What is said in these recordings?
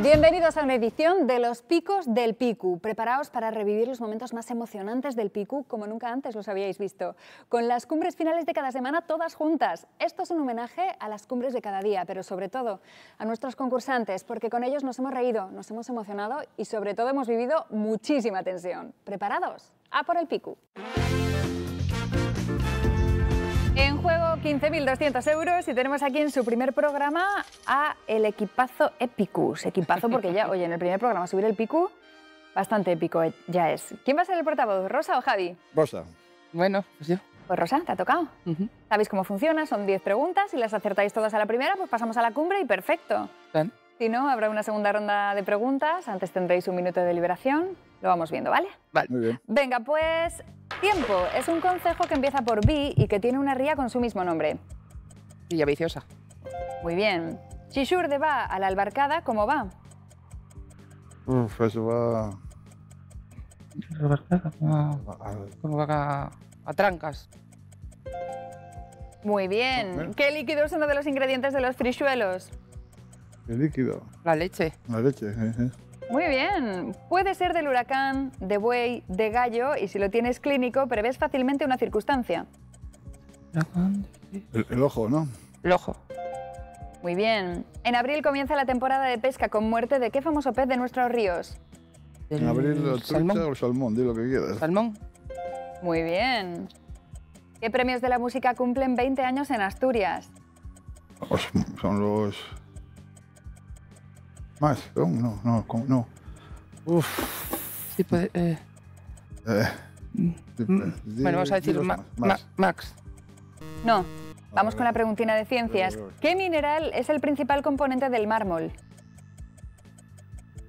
Bienvenidos a una edición de Los Picos del Picu. Preparaos para revivir los momentos más emocionantes del Picu como nunca antes los habíais visto. Con las cumbres finales de cada semana todas juntas. Esto es un homenaje a las cumbres de cada día, pero sobre todo a nuestros concursantes, porque con ellos nos hemos reído, nos hemos emocionado y sobre todo hemos vivido muchísima tensión. ¿Preparados? ¡A por el Picu! En juego 15.200 euros y tenemos aquí en su primer programa a el equipazo Epicus. Equipazo porque ya, oye, en el primer programa subir el Picu, bastante épico ya es. ¿Quién va a ser el portavoz, Rosa o Javi? Rosa. Bueno, pues yo. Pues Rosa, ¿te ha tocado? ¿Sabéis cómo funciona? Son 10 preguntas, si las acertáis todas a la primera, pues pasamos a la cumbre y perfecto. ¿Bien? Si no, habrá una segunda ronda de preguntas, antes tendréis un minuto de deliberación, lo vamos viendo, ¿vale? Vale. Muy bien. Venga, pues tiempo. Es un concejo que empieza por B y que tiene una ría con su mismo nombre. Villa Viciosa. Muy bien. Xixur de va a la Albarcada, ¿cómo va? Uf, eso va... Como va a trancas. Muy bien. Bien. ¿Qué líquido es uno de los ingredientes de los frisuelos? El líquido, La leche. la leche. Muy bien. Puede ser del huracán, de buey, de gallo y si lo tienes clínico prevés fácilmente una circunstancia. El ojo, ¿no? El ojo. Muy bien. En abril comienza la temporada de pesca con muerte de qué famoso pez de nuestros ríos. El En abril, el trucha salmón. o el salmón, di lo que quieras. Salmón. Muy bien. ¿Qué premios de la música cumplen 20 años en Asturias? Son los... ¿Más? No. Uf. Sí, puede, bueno, vamos a decir dilos más. Max. No. Vamos con la preguntina de ciencias. ¿Qué mineral es el principal componente del mármol?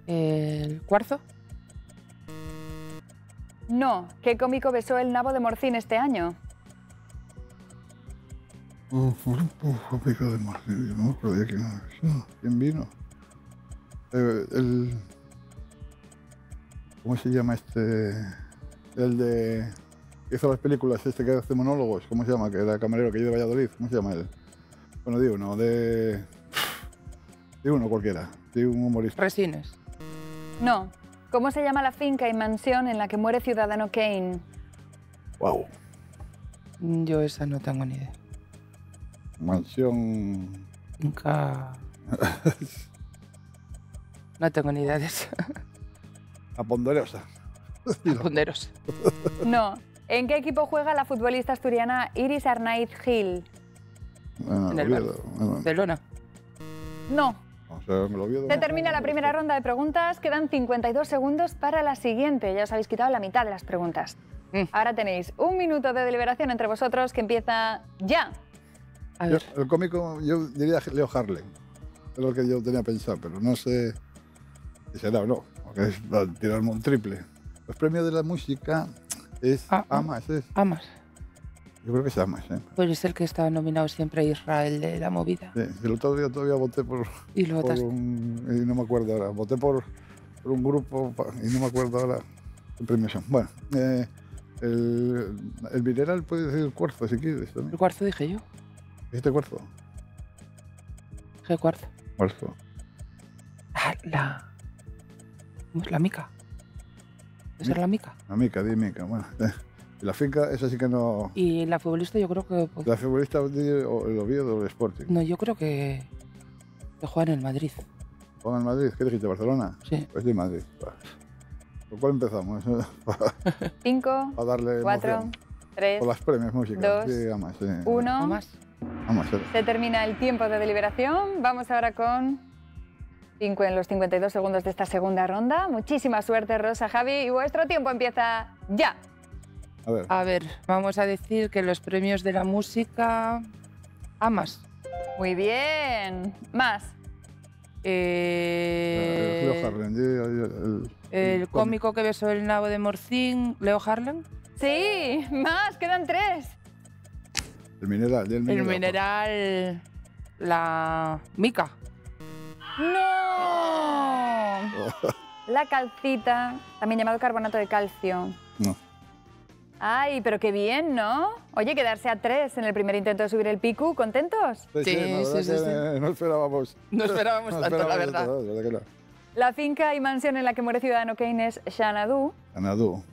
El cuarzo. No. ¿Qué cómico besó el nabo de Morcín este año? Pico de marfil, no me acuerdo de quién era. ¿Quién vino? ¿Cómo se llama este? El de... que hizo las películas, este que hace monólogos, ¿cómo se llama? Que era camarero, que yo de Valladolid, ¿cómo se llama él? Bueno, di uno, de uno cualquiera, di un humorista. Resines. No. ¿Cómo se llama la finca y mansión en la que muere Ciudadano Kane? Wow. Yo esa no tengo ni idea. Mansión... Nunca... No tengo ni idea de eso. La Ponderosa. Ponderos. No. ¿En qué equipo juega la futbolista asturiana Iris Arnaiz Gil? Bueno, En el Oviedo, bueno, Barcelona. No. o sea, me lo Oviedo. Se termina la primera ronda de preguntas, quedan 52 segundos para la siguiente. Ya os habéis quitado la mitad de las preguntas. Ahora tenéis un minuto de deliberación entre vosotros que empieza ya. A ver. El cómico, yo diría Leo Harlem. Es lo que yo tenía pensado, pero no sé si será o no, porque es para tirarme un triple. Los premios de la música es Amas, ¿es? Amas. Yo creo que es Amas, ¿eh? Pues es el que está nominado siempre a Israel de la movida. Sí, el otro día todavía voté por Y lo votaste. y no me acuerdo ahora. Voté por un grupo y no me acuerdo ahora qué premios son. Bueno, el mineral puede decir el cuarzo si quieres también. El cuarzo dije yo. ¿Este cuarzo? Dije cuarzo. Cuarzo. ¿Cómo es la mica? ¿Puede ser la mica? La mica, di mica. Bueno, y la finca, esa sí que no... Y la futbolista yo creo que... La futbolista el Oviedo o el Sporting. No, yo creo que juega en el Madrid. ¿Juega en Madrid? ¿Qué dijiste? ¿Barcelona? Sí. Pues de Madrid. Vale. ¿Por cuál empezamos? 5, A darle 4, emoción. 3, Por las premios música. 2, Sí, Amas, sí. 1. ¿No más? Amas, sí. Se termina el tiempo de deliberación. Vamos ahora con los 52 segundos de esta segunda ronda. Muchísima suerte, Rosa, Javi, y vuestro tiempo empieza ya. A ver. A ver, vamos a decir que los premios de la música... Amas. Muy bien. Más. Leo Harlem. El cómico que besó el nabo de Morcín, Leo Harlem. Sí, más. Quedan 3. El mineral. El mineral... La mica. ¡No! La calcita, también llamado carbonato de calcio. No. Ay, pero qué bien, ¿no? Oye, quedarse a 3 en el primer intento de subir el Picu, ¿contentos? Sí, Sí, la verdad sí, que sí. no esperábamos. No esperábamos tanto, la verdad. La verdad que no. La finca y mansión en la que muere Ciudadano Kane es Xanadu. Xanadu.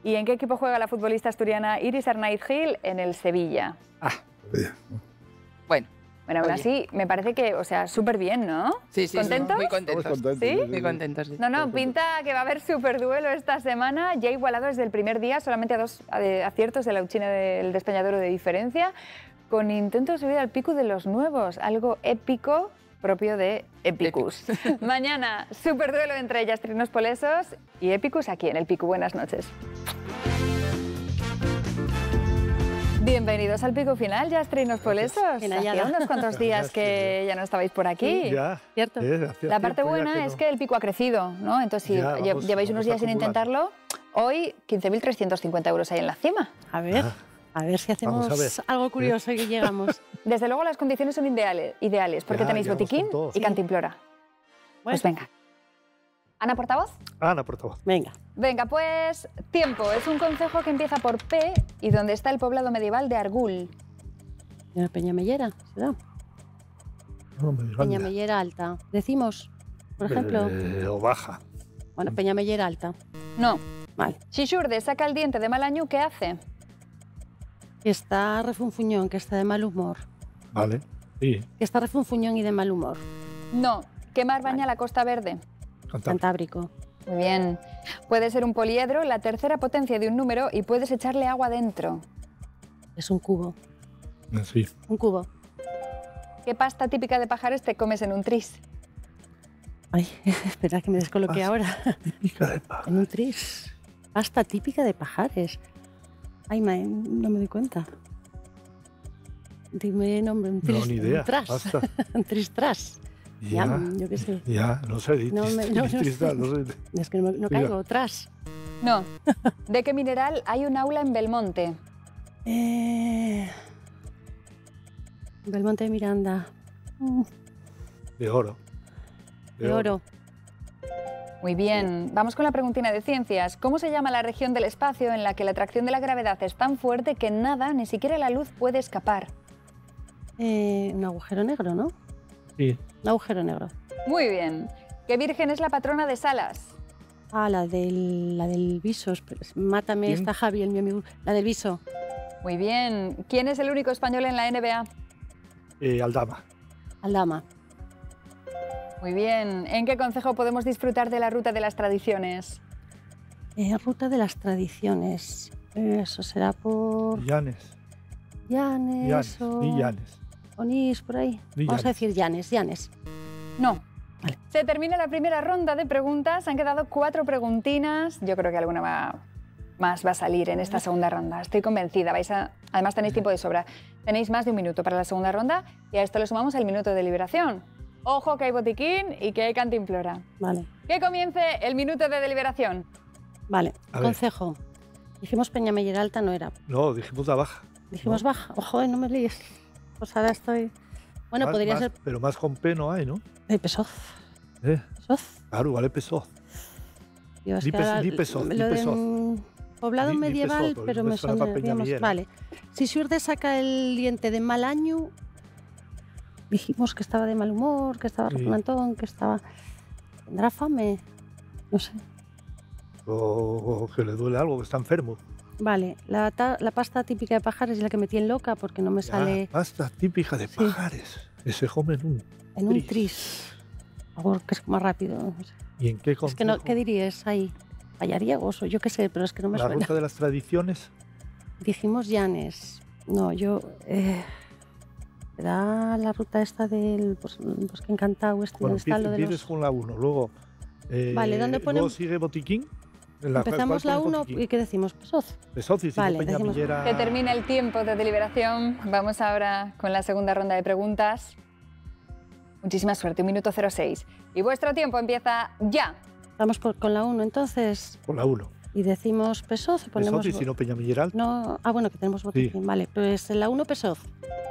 ¿Y en qué equipo juega la futbolista asturiana Iris Arnaiz Gil? En el Sevilla. Bueno. Bueno, aún así, me parece que, o sea, súper bien, ¿no? Sí, sí, ¿Contentos? muy contentos. Estamos contentos, ¿Sí? Muy contentos, sí. No, pinta que va a haber súper duelo esta semana, ya igualado desde el primer día, solamente a 2 aciertos de la Uchina del Despeñadero de diferencia, con intento de subir al pico de los nuevos, algo épico propio de Epicus. Mañana, súper duelo entre Yastrinos Polesos y Epicus aquí en el Pico. Buenas noches. Bienvenidos al pico final, Yastrinos Polesos. Hacía unos cuantos días que ya no estabais por aquí. Sí, ya. ¿Cierto? La parte buena es que el pico ha crecido, ¿no? Entonces, si lleváis unos días sin intentarlo, hoy 15.350 euros hay en la cima. A ver si hacemos algo curioso y llegamos. Desde luego las condiciones son ideales porque tenéis botiquín y cantimplora. Pues venga. ¿Ana Portavoz? Ana Portavoz. Venga. Venga, pues tiempo. Es un concejo que empieza por P y donde está el poblado medieval de Argul. ¿En la Peñamellera? ¿Será? Peñamellera Alta. Decimos, por ejemplo. O baja. Bueno, Peñamellera Alta. No. Vale. Si Xurde saca el diente de mal año, ¿qué hace? Que está refunfuñón, que está de mal humor. Vale. Sí. Que está refunfuñón y de mal humor. No. ¿Qué mar baña la Costa Verde? Cantábrico. Muy bien. Puede ser un poliedro, la tercera potencia de un número y puedes echarle agua dentro. Es un cubo. Sí. Un cubo. ¿Qué pasta típica de Pajares te comes en un tris? Ay, espera que me descoloqué ahora. Típica de Pajares. En un tris. Pasta típica de Pajares. Ay, no me doy cuenta. Dime nombre. Un tris, No, ni idea. Un tras. Pasta. Un tris tras. Ya, yo qué sé. Ya, no sé. No sé. Es que no caigo. Tras. No. ¿De qué mineral hay un aula en Belmonte? Belmonte de Miranda. De oro. De oro. Muy bien. Vamos con la preguntina de ciencias. ¿Cómo se llama la región del espacio en la que la atracción de la gravedad es tan fuerte que nada, ni siquiera la luz, puede escapar? Un agujero negro, ¿no? Sí. Un agujero negro. Muy bien. ¿Qué virgen es la patrona de Salas? Ah, la del Viso. Mátame, ¿Quién? está Javi, mi amigo. La del Viso. Muy bien. ¿Quién es el único español en la NBA? Aldama. Aldama. Muy bien. ¿En qué concejo podemos disfrutar de la ruta de las tradiciones? Ruta de las tradiciones. Eso será por Llanes. Llanes o... Y Llanes. Onís, por ahí. Di Vamos a Llanes. decir Llanes. No. Vale. Se termina la primera ronda de preguntas. Han quedado 4 preguntinas. Yo creo que alguna más va a salir en esta segunda ronda. Estoy convencida. Además tenéis tiempo de sobra. Tenéis más de un minuto para la segunda ronda y a esto le sumamos el minuto de deliberación. Ojo que hay botiquín y que hay cantimplora. Vale. Que comience el minuto de deliberación. Vale. A ver. Concejo. Dijimos Peñamellera Alta, no era. No, dijimos la baja. Dijimos baja. Ojo, no me líes. Pues ahora estoy... Bueno, Más- podría más- ser... Pero más con P no hay, ¿no? Pesoz. ¿Eh? Pesoz. Claro, vale, Pesoz. Dios, Di que ahora di Pesoz, di lo de Pesoz. poblado Di medieval, Pesoz, pero me me suena suena, pa' digamos, Peñamellera. vale. Si Xurde saca el diente de mal año, dijimos que estaba de mal humor, que estaba Sí. repugnantón, que estaba... ¿Tendrá fame? No sé. O que le duele algo, que está enfermo. Vale, la pasta típica de Pajares es la que me tiene loca porque no me sale Pasta típica de Sí. Pajares. Que se come en un en un tris. tris. Algo que es más rápido. No sé. ¿Y en qué Es que no, concejo? ¿qué dirías ahí? Payariegos o yo qué sé, pero es que no me La suena. ruta de las tradiciones. Dijimos Llanes. No, yo... ¿Será la ruta esta del bosque encantado? Bueno, ¿Dónde está lo de empieces los... con la 1, luego... Vale, ¿dónde luego ponemos? sigue botiquín. Empezamos la 1 y ¿qué decimos? Pesoz. Pesoz y Vale, decimos- Peñamellera. Se termina el tiempo de deliberación. Vamos ahora con la segunda ronda de preguntas. Muchísima suerte, 1 minuto 06. Y vuestro tiempo empieza ya. Vamos con la 1 entonces Con la 1. y decimos Pesoz o ponemos... Pesoz y si no Peñamellera. No, bueno, que tenemos botiquín. Vale, pues en la 1 Pesoz.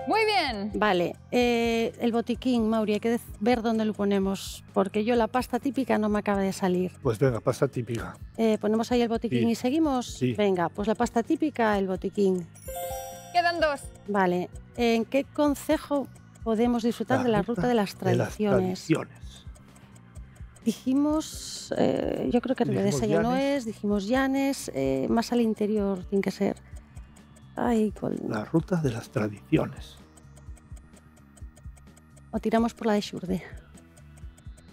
Muy bien. Vale, el botiquín, Mauri, hay que ver dónde lo ponemos, porque yo la pasta típica no me acaba de salir. Pues venga, pasta típica. ¿Ponemos ahí el botiquín Sí. y seguimos? Sí. Venga, pues la pasta típica, el botiquín. Quedan 2. Vale, ¿en qué concejo podemos disfrutar de la ruta de las tradiciones? Dijimos, yo creo que Dijimos Rebedesa ya no Llanes. es, dijimos Llanes, más al interior tiene que ser. Ay, La ruta de las tradiciones. o tiramos por la de Xurde.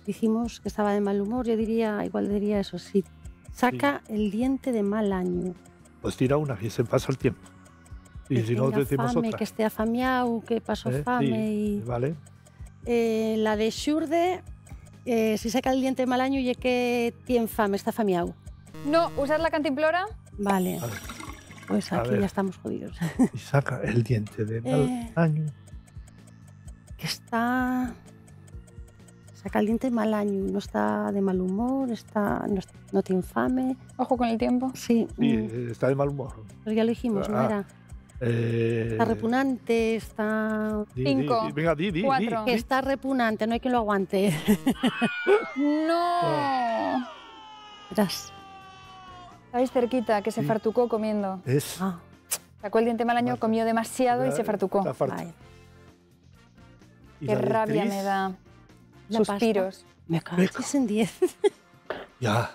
Dijimos que estaba de mal humor, yo diría, igual diría eso, sí. Saca el diente de mal año. Pues tira una y se pasa el tiempo. Y Que si no, tenga decimos fame, otra. que esté afamiado, que pasó fame. Sí, Y... vale. La de Xurde, si saca el diente de mal año, y que tiene fame, está afamiado. No, ¿usar la cantimplora? Vale, A ver, pues a aquí ver. ya estamos jodidos. y saca el diente de mal año. Que está... Saca el diente de mal año, no está de mal humor, no tiene fame. Ojo con el tiempo. Sí, Sí, está de mal humor. pero ya lo dijimos, ¿no Ah, era? Está repugnante, está... Cinco, Venga, di. cuatro. Que está repugnante, no hay quien lo aguante. No. Verás. Estabais cerquita, que se Sí. fartucó comiendo. Es. Ah, Sacó el diente mal año, Vale. comió demasiado y se fartucó. Está farto. vaya. Y Qué la de rabia Tris, me da. La pasta. Suspiros. Me caches en 10. Ya.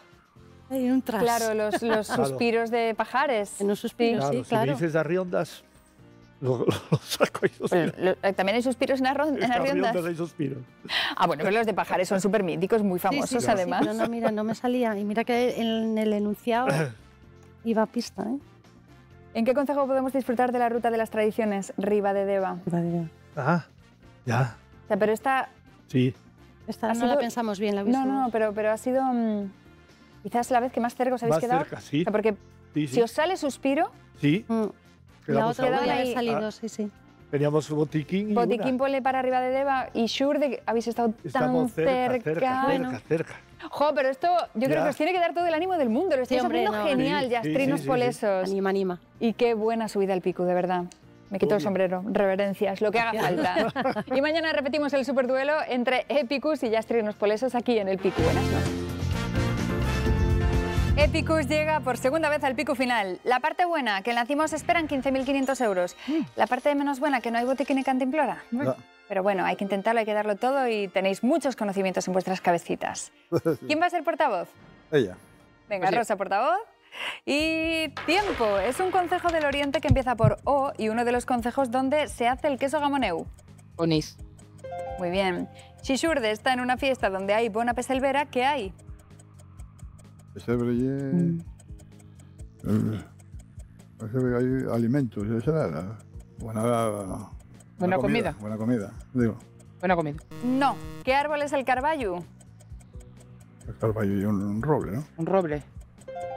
Hay un tras. Claro, los Claro. suspiros de pajares. En un suspiro, Claro, sí, si claro. me dices de Arriondas, lo saco y Pero, también hay suspiros en Arriondas. Arriondas hay suspiros. Ah, bueno, pero los de pajares son súper míticos, muy Sí, sí, famosos sí, sí, además. pero no, mira, no me salía. Y mira que en el enunciado iba a pista, ¿eh? ¿En qué concejo podemos disfrutar de la ruta de las tradiciones? Ribadedeva. Ah, ya. O sea, pero esta... Sí. Esta Ha no sido- la pensamos bien, la No, vimos. no, pero ha sido quizás la vez que más cerca os habéis Más quedado. cerca, sí. O sea, porque Sí, si sí. os sale suspiro, Sí. La Quedamos otra a no una. la Ahí. había salido, Ah. sí, sí. Teníamos su botiquín y Botiquín una. ponle para Ribadedeva y Xurde, habéis estado Estamos tan cerca. Bueno. Jo, pero esto yo creo Ya. que os tiene que dar todo el ánimo del mundo. Lo estáis hombre, haciendo no. genial, Sí, ya sí, trinos sí, sí, polesos. Anima, anima. Y qué buena subida al pico, de verdad. Me quito el Obvio. sombrero, reverencias, lo que haga falta. Y mañana repetimos el superduelo entre Epicus y Yastrinos Polesos aquí en el Pico. Buenas noches. Epicus llega por segunda vez al pico final. La parte buena, que en la cima os esperan 15.500 euros. La parte menos buena, que no hay botiquín ni cantimplora. Ya. Pero bueno, hay que intentarlo, hay que darlo todo y tenéis muchos conocimientos en vuestras cabecitas. ¿Quién va a ser portavoz? Ella. Venga, Pues sí. Rosa, portavoz. Y tiempo. Es un concejo del Oriente que empieza por O y uno de los concejos donde se hace el queso gamoneu. Onís. Muy bien. Xixurde está en una fiesta donde hay bona peselvera. ¿Qué hay? Pesebre y... Pesebre hay alimentos, esa era la... Buena comida. Buena comida, digo. Buena comida. No. ¿Qué árbol es el carballo? El carballo y un roble, ¿no? Un roble.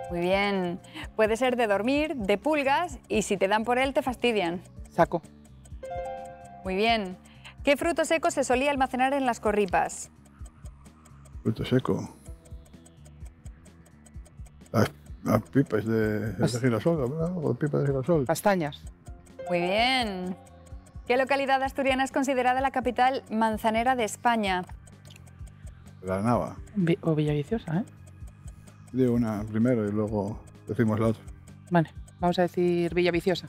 Muy bien. Puede ser de dormir, de pulgas y si te dan por él te fastidian. Saco. Muy bien. ¿Qué fruto seco se solía almacenar en las corripas? Fruto seco. Las pipas de girasol, ¿verdad? O pipas de girasol. Castañas. Muy bien. ¿Qué localidad asturiana es considerada la capital manzanera de España? La Nava. O Villaviciosa, ¿eh? Digo una primero y luego decimos la otra. Vale. Vamos a decir Villaviciosa.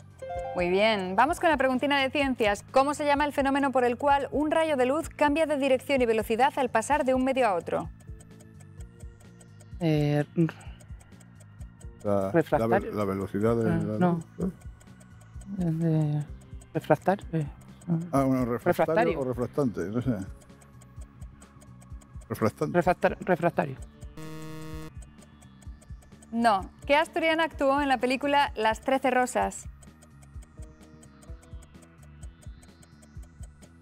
Muy bien. Vamos con la preguntina de ciencias. ¿Cómo se llama el fenómeno por el cual un rayo de luz cambia de dirección y velocidad al pasar de un medio a otro? Refractario. La velocidad de la no. luz, ¿no? Refractar. Ah, bueno, refractario Refractario. o refractante, no sé. Refractante. Refractario. No. ¿Qué asturiana actuó en la película Las 13 Rosas?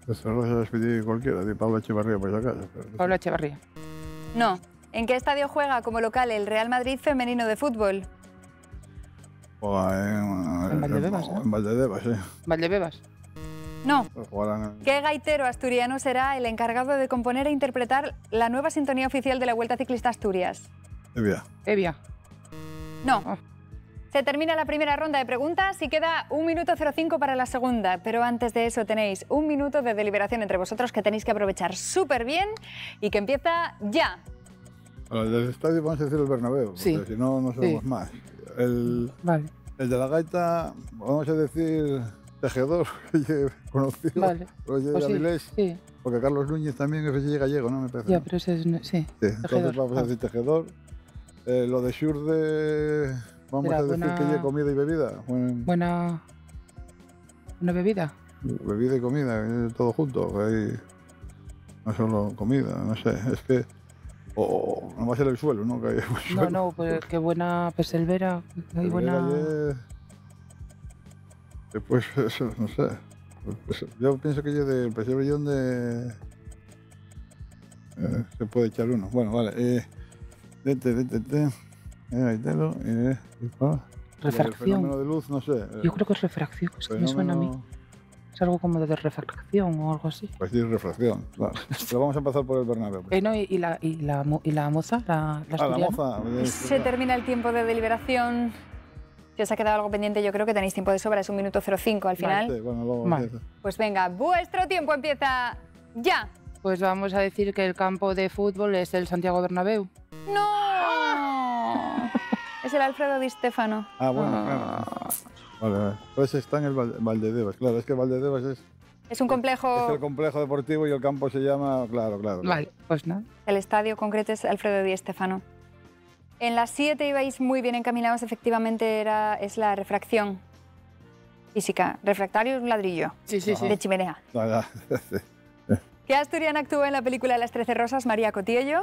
Esa rosa despedí cualquiera, de Pablo Echevarría por si acaso. pero no sé. Pablo Echevarría. No. ¿En qué estadio juega como local el Real Madrid femenino de fútbol? En Valdebebas, ¿no? En Valdebebas, sí. Valdebebas. No. Jugarán ¿Qué gaitero asturiano será el encargado de componer e interpretar la nueva sintonía oficial de la Vuelta Ciclista Asturias? en Evia. Evia. No. Ah. Se termina la primera ronda de preguntas y queda 1 minuto 05 para la segunda. Pero antes de eso tenéis 1 minuto de deliberación entre vosotros que tenéis que aprovechar súper bien y que empieza ya. Bueno, del estadio vamos a decir el Bernabéu, porque Sí. si no, no sabemos Sí. más. El Vale. de la gaita, vamos a decir tejedor, conocido. Vale. Roger Pues de sí, Avilés, sí. porque Carlos Núñez también es gallego, ¿no? Me parece. Ya, ¿no? pero ese es... Sí, Sí, entonces tejedor. vamos a decir tejedor. Lo de Xurde, vamos Será a decir buena- que lleve comida y bebida. Bueno, Buena bebida. bebida y comida, todo junto. Ahí, no solo comida, no sé. Es que. O no va a ser el suelo, ¿no? Que hay buen No, suelo. no, pues qué buena peselvera. Hay buena... Después, eso, no sé. Pues, yo pienso que yo del pesebrillón de. Se puede echar uno. Bueno, vale. Gaitero. El Refracción. fenómeno de luz, no sé. Yo creo que es refracción, es que me suena a mí. Es algo como de refracción o algo así. Pues sí, refracción, claro. Pero vamos a empezar por el Bernabéu. Pues. No, y la moza, la La asturiana. moza. Se termina el tiempo de deliberación. Si os ha quedado algo pendiente, yo creo que tenéis tiempo de sobra, es 1 minuto 05 al final. Sí, bueno, luego Vale. empieza. Pues venga, vuestro tiempo empieza ya. Pues vamos a decir que el campo de fútbol es el Santiago Bernabéu. ¡No! Es el Alfredo Di Stéfano. Ah, bueno, claro. Vale. Pues está en el Valdedevas. Claro, es que Valdedevas es Es un complejo, el complejo deportivo y el campo se llama. Claro. Vale, pues nada. el estadio concreto es Alfredo Di Stéfano. En las 7 ibais muy bien encaminados, efectivamente es la refracción física. Refractario es un ladrillo Sí, sí, Ajá. de chimenea. Sí. ¿Qué asturiana actuó en la película Las 13 Rosas? María Cotiello.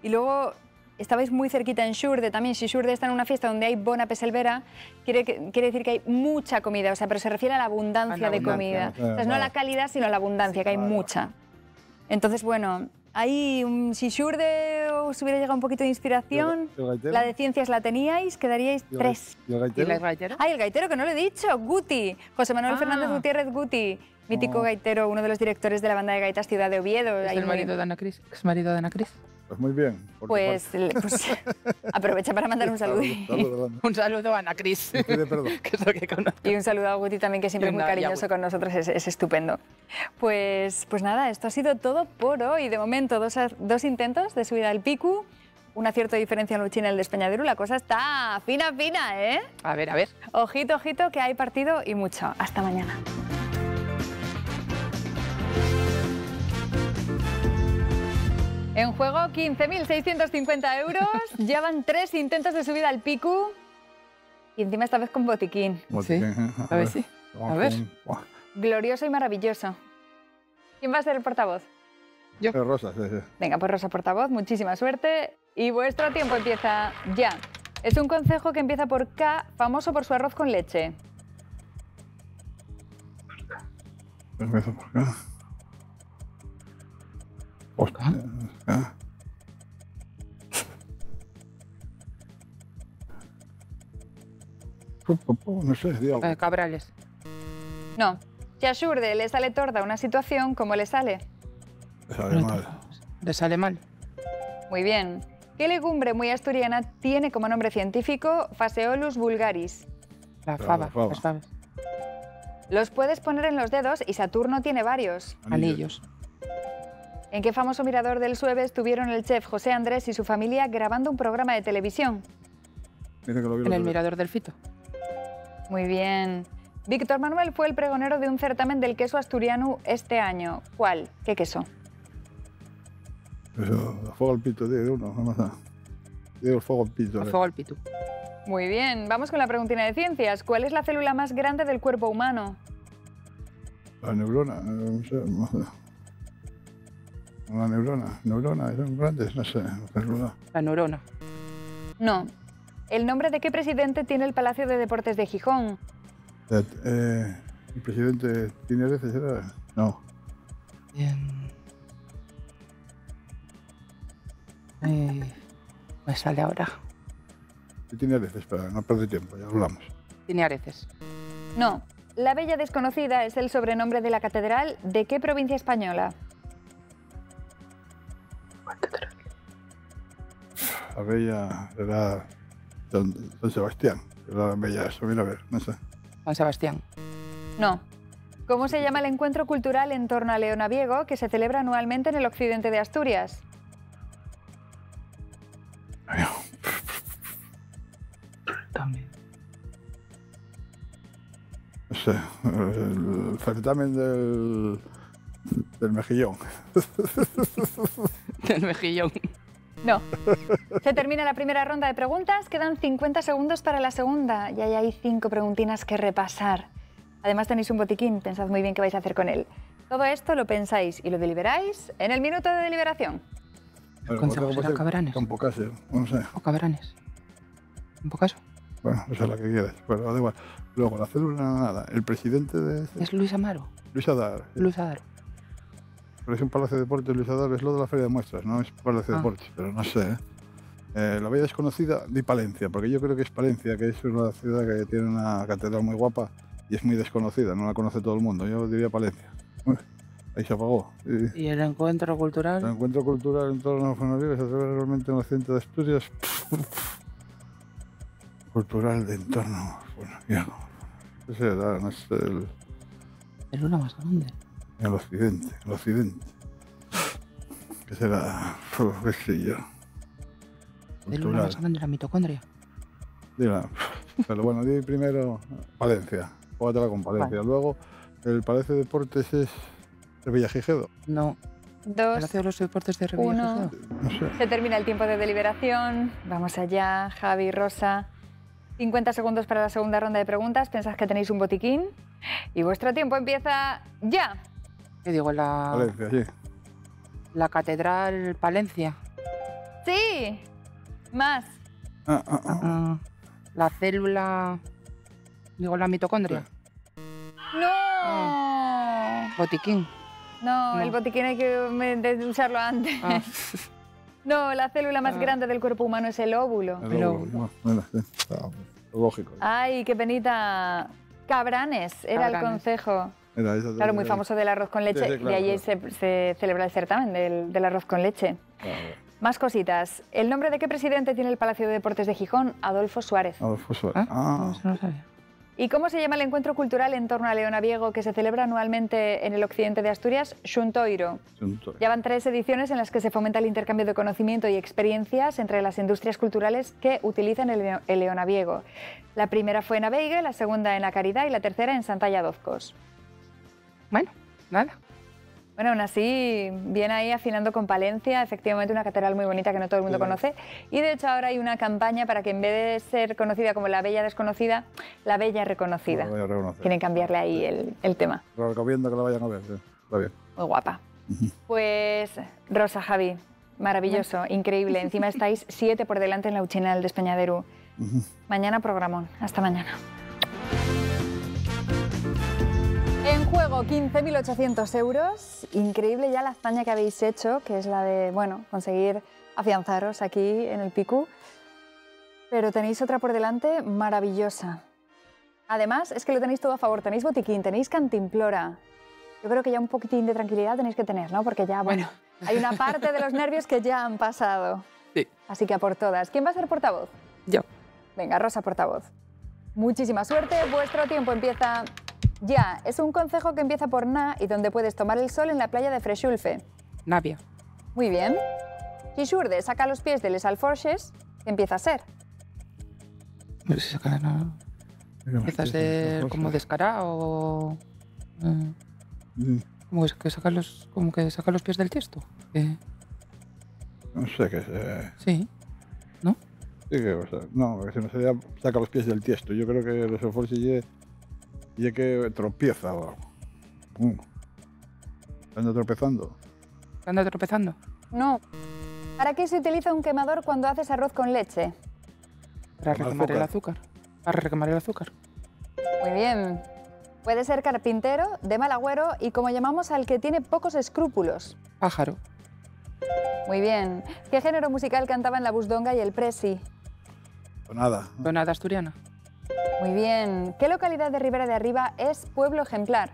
Y luego estabais muy cerquita en Xurde también. Si Xurde está en una fiesta donde hay bona peselvera, quiere decir que hay mucha comida, o sea, pero se refiere a la abundancia A la de abundancia, comida. O sea, no a la calidad, sino a la abundancia, que hay mucha. Entonces, bueno, ahí, si Xurde os hubiera llegado un poquito de inspiración, ¿Y el gaitero? la de ciencias la teníais, quedaríais ¿Y el 3. ¿Y el ¿Y gaitero? la gaitera? ¡Ay, el gaitero, que no lo he dicho! ¡Guti! José Manuel Ah. Fernández Gutiérrez Guti, mítico Oh. gaitero, uno de los directores de la banda de gaitas Ciudad de Oviedo. Es ahí el muy- marido de Ana Cris, ex marido de Ana Cris. Pues muy bien. porque Pues aprovecha para mandar un saludo. Saludos, Un saludo a Ana Cris. pide perdón. Que es lo que conozco. Y un saludo a Guti también, que siempre Y es muy una- y a cariñoso Guti. con nosotros, es estupendo. Pues nada, esto ha sido todo por hoy. De momento, dos intentos de subida al Picu, un acierto de diferencia en Luchín y el Despeñadero. La cosa está fina, ¿eh? A ver. Ojito, ojito, que hay partido y mucho. Hasta mañana. En juego 15.650 euros. Ya van 3 intentos de subida al Picu. Y encima esta vez con botiquín. Sí, a ver si. A ver. Glorioso y maravilloso. ¿Quién va a ser el portavoz? Rosas, sí. Venga, pues Rosa portavoz, muchísima suerte. Y vuestro tiempo empieza ya. Es un concejo que empieza por K, famoso por su arroz con leche. Empiezo por acá. Hostia. No sé, di algo. Cabrales. No. Si a Xurde le sale torda una situación, ¿cómo le sale? Sabe mal. Le sale mal. Muy bien. ¿Qué legumbre muy asturiana tiene como nombre científico Phaseolus vulgaris? La Claro, fava. la fava. Las favas. Los puedes poner en los dedos y Saturno tiene varios. Anillos. ¿En qué famoso mirador del Sueve estuvieron el chef José Andrés y su familia grabando un programa de televisión? Dice que lo vi En el otro día. mirador del Fito. Muy bien. Víctor Manuel fue el pregonero de un certamen del queso asturiano este año. ¿Cuál? ¿Qué queso? Eso, a fuego al pito, de uno, vamos a. Digo el fuego al pito. A fuego al Pitu. Muy bien. Vamos con la preguntina de ciencias. ¿Cuál es la célula más grande del cuerpo humano? La neurona, no sé, no sé. La neurona, son grandes, no sé. La neurona. No. ¿El nombre de qué presidente tiene el Palacio de Deportes de Gijón? El presidente tiene veces, ¿era? No. Me sale ahora. Tiene veces, para no perder tiempo, ya hablamos. Tiene areces. No. La Bella Desconocida es el sobrenombre de la catedral de qué provincia española? La bella era San Sebastián. Era la bella, eso, mira a ver, no sé. San Sebastián. No. ¿Cómo se llama el encuentro cultural en torno a Leonaviego que se celebra anualmente en el occidente de Asturias? También. No sé, sé, el certamen del mejillón. Del mejillón. No. Se termina la primera ronda de preguntas, quedan 50 segundos para la segunda y ahí hay 5 preguntinas que repasar. Además tenéis un botiquín, pensad muy bien qué vais a hacer con él. Todo esto lo pensáis y lo deliberáis en el minuto de deliberación. Consejo será Cabranes. Campo Case, no sé. O Cabranes. ¿Un poco eso? Bueno, esa es la que quieras, pero da igual. Luego, la célula nada. El presidente de... Es Luis Amaro. Luis Adar. Luis Adaro. Pero es un Palacio de Deportes, Luis Adar, es lo de la Feria de Muestras, no es Palacio de Deportes, pero no sé. La bella desconocida, di Palencia, porque yo creo que es Palencia, que es una ciudad que tiene una catedral muy guapa y es muy desconocida, no la conoce todo el mundo. Yo diría Palencia. Ahí se apagó. ¿Y el encuentro cultural? El encuentro cultural en torno a los ferrocarriles se celebra realmente en el centro de Asturias. Cultural de entorno. Bueno, ya. Ese era, no es El uno más grande. el occidente. El occidente. ¿Qué será? ¿Qué sé yo? El uno más grande, la mitocondria. Dila. Pero bueno, di primero Palencia. Júgatela con Palencia. Vale. Luego, el Palacio de Deportes es de Villagigedo. No. 2, Palacio de los Deportes de 1. Revillagigedo. No sé. Se termina el tiempo de deliberación. Vamos allá, Javi, Rosa. 50 segundos para la segunda ronda de preguntas. Pensad que tenéis un botiquín. Y vuestro tiempo empieza ya. ¿Qué digo? Palencia, sí. La Catedral Palencia. ¡Sí! Más. La célula... Digo, la mitocondria. ¡No! Botiquín. No, No. el botiquín hay que usarlo antes. Ah. No, la célula más grande del cuerpo humano es el óvulo. El Pero- óvulo, bueno, sí, está lógico. Ay, qué penita. Cabranes era el Cabranes. concejo. Mira, esa Claro, muy famoso del arroz con leche. Sí, sí, claro, de allí claro. se celebra el certamen del arroz con leche. Claro. Más cositas. ¿El nombre de qué presidente tiene el Palacio de Deportes de Gijón? Adolfo Suárez. Adolfo Suárez. No, eso no lo sabía. ¿Y cómo se llama el encuentro cultural en torno a León Aviego que se celebra anualmente en el occidente de Asturias? Xuntoiro. Ya van 3 ediciones en las que se fomenta el intercambio de conocimiento y experiencias entre las industrias culturales que utilizan el León Aviego. La primera fue en Aveiga, la segunda en La Caridad y la tercera en Santalla d'Ozcos. Bueno, nada. Bueno, aún así, viene ahí afinando con Palencia, efectivamente una catedral muy bonita que no todo el mundo conoce. Y de hecho ahora hay una campaña para que en vez de ser conocida como la Bella Desconocida, la Bella Reconocida. Lo voy a reconocer. Quieren cambiarle ahí el tema. Lo recomiendo que la vayan a ver, sí. Está bien. Muy guapa. Pues Rosa, Javi, maravilloso, increíble. Encima estáis 7 por delante en la Uchina del Despeñadero. Mañana programón. Hasta mañana. En juego 15.800 euros. Increíble ya la hazaña que habéis hecho, que es la de, bueno, conseguir afianzaros aquí en el Picu. Pero tenéis otra por delante maravillosa. Además, es que lo tenéis todo a favor. Tenéis botiquín, tenéis cantimplora. Yo creo que ya un poquitín de tranquilidad tenéis que tener, ¿no? Porque ya, bueno, hay una parte de los nervios que ya han pasado. Sí. Así que a por todas. ¿Quién va a ser portavoz? Yo. Venga, Rosa, portavoz. Muchísima suerte. Vuestro tiempo empieza ya. Es un concejo que empieza por Na y donde puedes tomar el sol en la playa de Freixulfe. Navia. Muy bien. Xixurde, saca los pies de Les Alforges. ¿Qué empieza a ser? Pero si saca, no. Empieza a ser como descarado o... Como que saca los pies del tiesto. No sé qué es. Sí. ¿No? Sí, que, o sea, no, que se me sería saca los pies del tiesto. Yo creo que los esfuerzos y que tropieza o algo. Anda tropezando. ¿Anda tropezando? No. ¿Para qué se utiliza un quemador cuando haces arroz con leche? Para Con requemar el azúcar. azúcar. Para requemar el azúcar. Muy bien. Puede ser carpintero, de mal agüero y como llamamos al que tiene pocos escrúpulos. Pájaro. Muy bien. ¿Qué género musical cantaban la busdonga y el presi? O nada. Donada asturiana. Muy bien. ¿Qué localidad de Ribera de Arriba es pueblo ejemplar?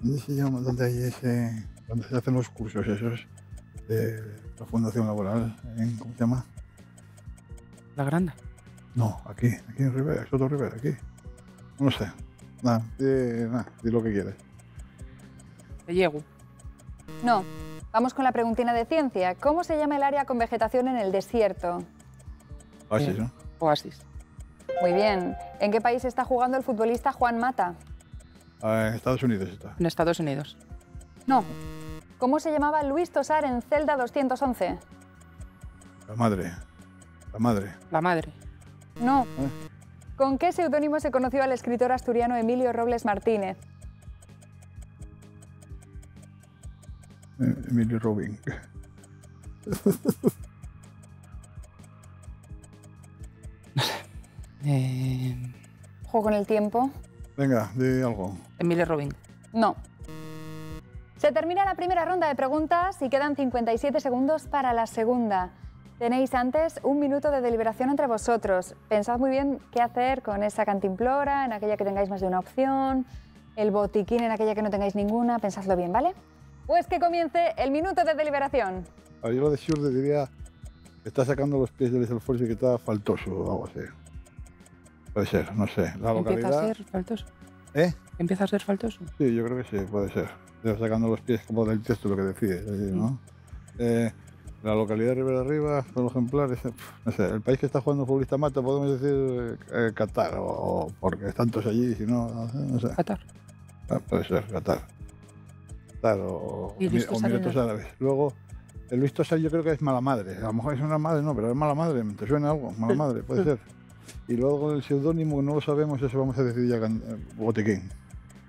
¿Dónde se llama? ¿Dónde hay ese? ¿Dónde se hacen los cursos esos de la Fundación Laboral? ¿Cómo se llama? La Granda. No, aquí en Ribera, Soto Ribera, aquí. No sé. Nada, di lo que quieres. Pellegu. No. Vamos con la preguntina de ciencia. ¿Cómo se llama el área con vegetación en el desierto? Así, ¿no? Oasis. Muy bien. ¿En qué país está jugando el futbolista Juan Mata? En Estados Unidos está. En Estados Unidos. No. ¿Cómo se llamaba Luis Tosar en Celda 211? La madre. La madre. La madre. No. ¿Con qué seudónimo se conoció al escritor asturiano Emilio Robles Martínez? Emilio Robin. Juego con el tiempo. Venga, di algo. Emilio Robin. No. Se termina la primera ronda de preguntas y quedan 57 segundos para la segunda. Tenéis antes 1 minuto de deliberación entre vosotros. Pensad muy bien qué hacer con esa cantimplora, en aquella que tengáis más de una opción, el botiquín en aquella que no tengáis ninguna. Pensadlo bien, ¿vale? Pues que comience el minuto de deliberación. A ver, yo lo de Xurde diría que está sacando los pies del Esforzo y que está faltoso o algo así. Puede ser, no sé. La ¿Empieza localidad... a ser faltoso? ¿Eh? ¿Empieza a ser faltoso? Sí, yo creo que sí, puede ser. Está sacando los pies como del texto lo que decía, ¿no? La localidad de Ribera Arriba, con los ejemplares, no sé, el país que está jugando futbolista Mata, podemos decir Qatar, o porque están todos allí, si no, no sé. Qatar. Puede ser, Qatar. Qatar o Emiratos Árabes. Luego, el Luis Tosar yo creo que es mala madre. A lo mejor es una madre, no, pero es mala madre, ¿te suena algo? Mala madre, puede ser. Y luego el seudónimo, no lo sabemos, eso vamos a decidir ya, botiquín.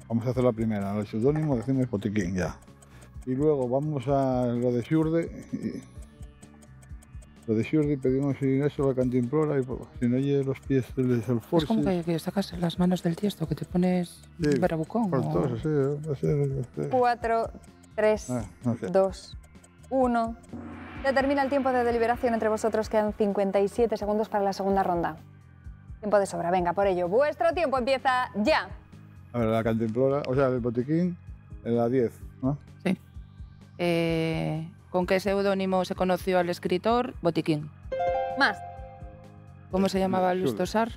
Vamos a hacer la primera, el seudónimo decimos botiquín, ya. Y luego vamos a lo de Xurde. Lo de Xurde pedimos sin eso la cantimplora y si no oye los pies del Esforzo. Es como que sacas las manos del tiesto, que te pones Sí, bravucón. faltoso, sí, va a ser. 4, 3, No sé. 2, 1. Se termina el tiempo de deliberación entre vosotros. Quedan 57 segundos para la segunda ronda. Tiempo de sobra. Venga, por ello. Vuestro tiempo empieza ya. A ver, la cantimplora, o sea, el botiquín, en la 10, ¿no? Sí. ¿Con qué seudónimo se conoció al escritor? Botiquín. Más. ¿Cómo se llamaba Luis Tosar?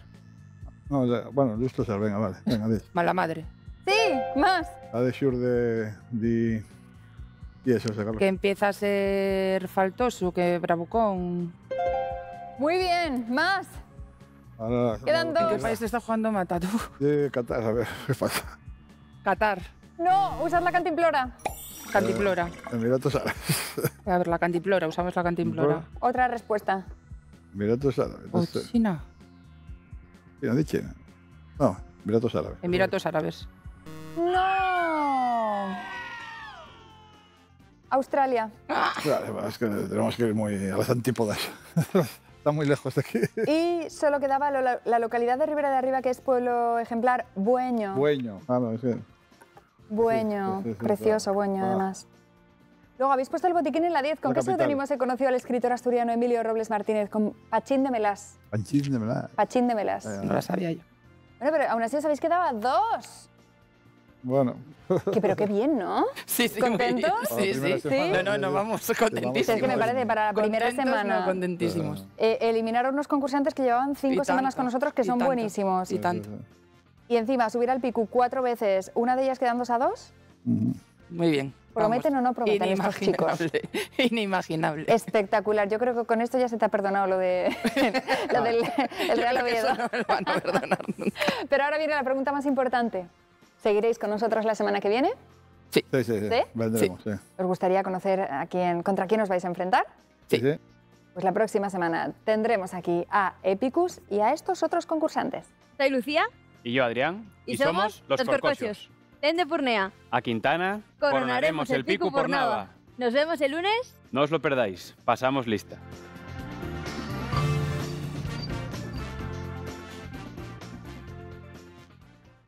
No, bueno, Luis Tosar, venga, vale. Venga, 10. Mala madre. Sí, más. La de Xurde y eso, sacarlo. Que empieza a ser faltoso, que bravucón. Muy bien, más. Ahora, Quedan ¿En dos. qué país está jugando Mata tú? De Qatar, a ver, ¿qué pasa? Qatar. No, usad la cantimplora. Cantimplora. Emiratos Árabes. A ver, la cantimplora, usamos la cantimplora. Otra respuesta. Emiratos Árabes. ¿O China? China, de China. No, Emiratos Árabes. Emiratos Árabes. ¡No! Australia. Vale, es que tenemos que ir muy a las antípodas. Está muy lejos de aquí. Y solo quedaba la localidad de Ribera de Arriba, que es pueblo ejemplar, Bueño. Bueño. Ah, no, es que... Bueño, Sí, precioso, claro. Bueño, además. Luego, habéis puesto el botiquín en la 10. ¿Con La qué capital. seudónimo se conoció al escritor asturiano Emilio Robles Martínez? Con Pachín de Melás. Panchín de Melá. Pachín de Melás. No la sabía yo. Bueno, pero aún así os habéis quedado a 2. Bueno. Pero qué bien, ¿no? Sí, sí. ¿Contentos? Sí, sí. semana. No, vamos Si contentísimos. es que me parece, para la primera Contentos, semana, no, contentísimos. eliminaron unos concursantes que llevaban 5 Y semanas tanto, con nosotros, que y son tanto. buenísimos. Y tanto. Y encima, subir al Picu 4 veces, una de ellas quedándose a 2. Muy bien. ¿Prometen vamos. o no prometen estos chicos? Inimaginable. Espectacular. Yo creo que con esto ya se te ha perdonado lo de lo del el Real Oviedo. No me lo van a perdonar nunca. Pero ahora viene la pregunta más importante. ¿Seguiréis con nosotros la semana que viene? Sí. ¿Sí? Vendremos, sí. ¿Os gustaría conocer contra quién os vais a enfrentar? Sí. Pues la próxima semana tendremos aquí a Epicus y a estos otros concursantes. Soy Lucía Y yo, Adrián. y somos los Corcosios. Dende Purnea. A Quintana Coronaremos el Picu por Nava. Nos vemos el lunes. No os lo perdáis. Pasamos lista.